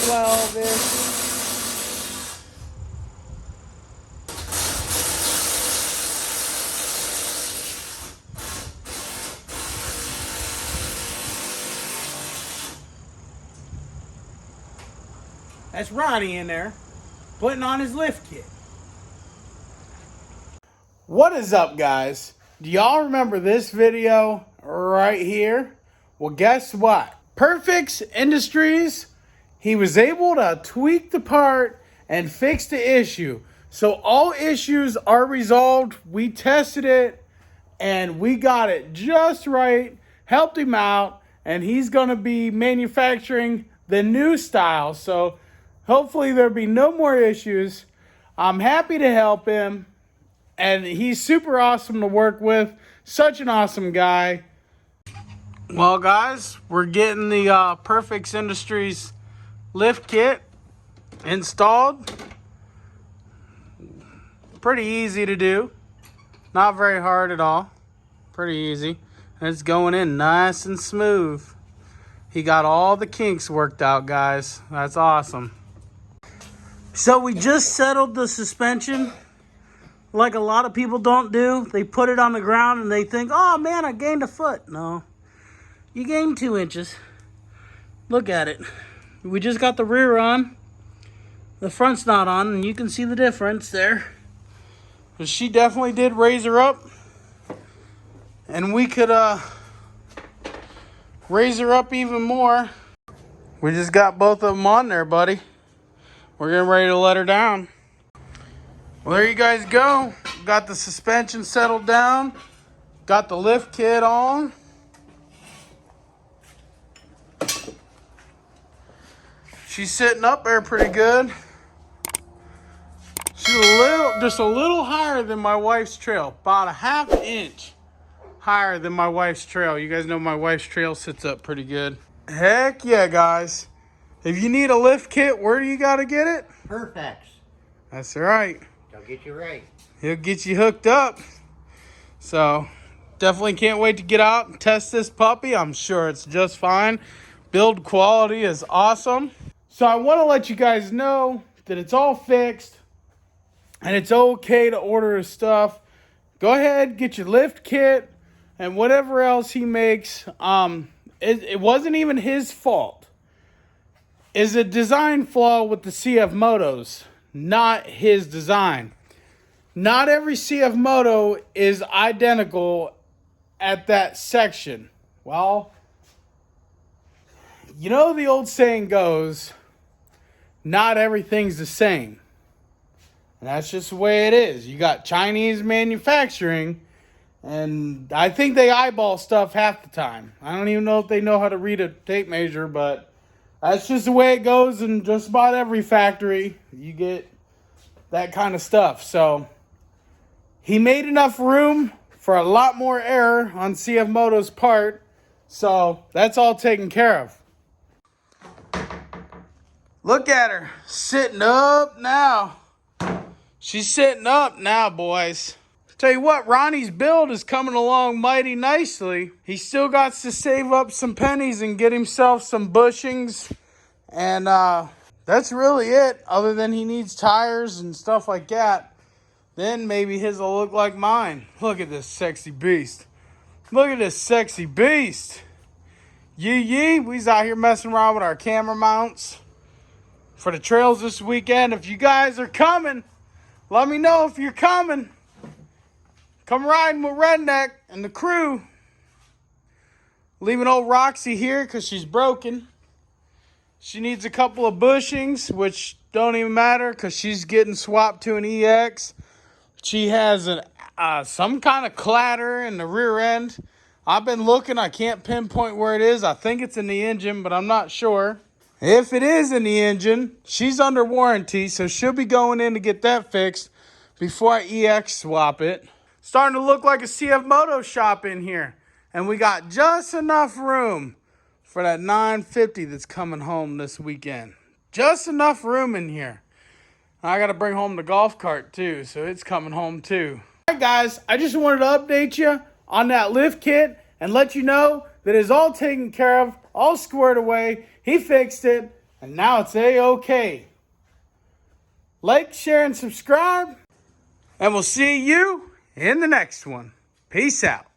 12-ish. That's Ronnie in there, putting on his lift kit. What is up, guys? Do y'all remember this video right here? Well, guess what? Perfex Industries, he was able to tweak the part and fix the issue. So all issues are resolved. We tested it and we got it just right, helped him out, and he's going to be manufacturing the new style. So hopefully there'll be no more issues. I'm happy to help him, and he's super awesome to work with. Such an awesome guy. Well, guys, we're getting the Perfex Industries lift kit installed. Pretty easy to do. Not very hard at all. Pretty easy. And it's going in nice and smooth. He got all the kinks worked out, guys. That's awesome. So we just settled the suspension like a lot of people don't do. They put it on the ground and they think, oh man, I gained a foot. No, you gained 2 inches. Look at it. We just got the rear on. The front's not on, and you can see the difference there. But she definitely did raise her up. And we could raise her up even more. We just got both of them on there, buddy. We're getting ready to let her down. Well, there you guys go. Got the suspension settled down. Got the lift kit on. She's sitting up there pretty good. She's just a little higher than my wife's trail. About a ½ inch higher than my wife's trail. You guys know my wife's trail sits up pretty good. Heck yeah, guys. If you need a lift kit, where do you got to get it? Perfex. That's right. He'll get you right. He'll get you hooked up. So, definitely can't wait to get out and test this puppy. I'm sure it's just fine. Build quality is awesome. So, I want to let you guys know that it's all fixed. And it's okay to order his stuff. Go ahead, get your lift kit and whatever else he makes. It wasn't even his fault. It's a design flaw with the CFMotos, not his design. Not every CFMoto is identical at that section. Well, you know the old saying goes, not everything's the same. And that's just the way it is. You got Chinese manufacturing, and I think they eyeball stuff half the time. I don't even know if they know how to read a tape measure, but that's just the way it goes in just about every factory. You get that kind of stuff. So he made enough room for a lot more air on CFMoto's part. So that's all taken care of. Look at her sitting up now. She's sitting up now, boys. Tell you what, Ronnie's build is coming along mighty nicely. He still got to save up some pennies and get himself some bushings. And that's really it, other than he needs tires and stuff like that. Then maybe his will look like mine. Look at this sexy beast. Look at this sexy beast. Yee. We's out here messing around with our camera mounts for the trails this weekend. If you guys are coming, let me know if you're coming. Come riding with Redneck and the crew. Leaving old Roxy here because she's broken. She needs a couple of bushings, which don't even matter because she's getting swapped to an EX. She has some kind of clatter in the rear end. I've been looking. I can't pinpoint where it is. I think it's in the engine, but I'm not sure. If it is in the engine, she's under warranty, so she'll be going in to get that fixed before I EX swap it. Starting to look like a CFMoto shop in here. And we got just enough room for that 950 that's coming home this weekend. Just enough room in here. I got to bring home the golf cart too, so it's coming home too. All right, guys, I just wanted to update you on that lift kit and let you know that it's all taken care of, all squared away. He fixed it, And now it's A-OK. Like, share, and subscribe. And we'll see you in the next one. Peace out.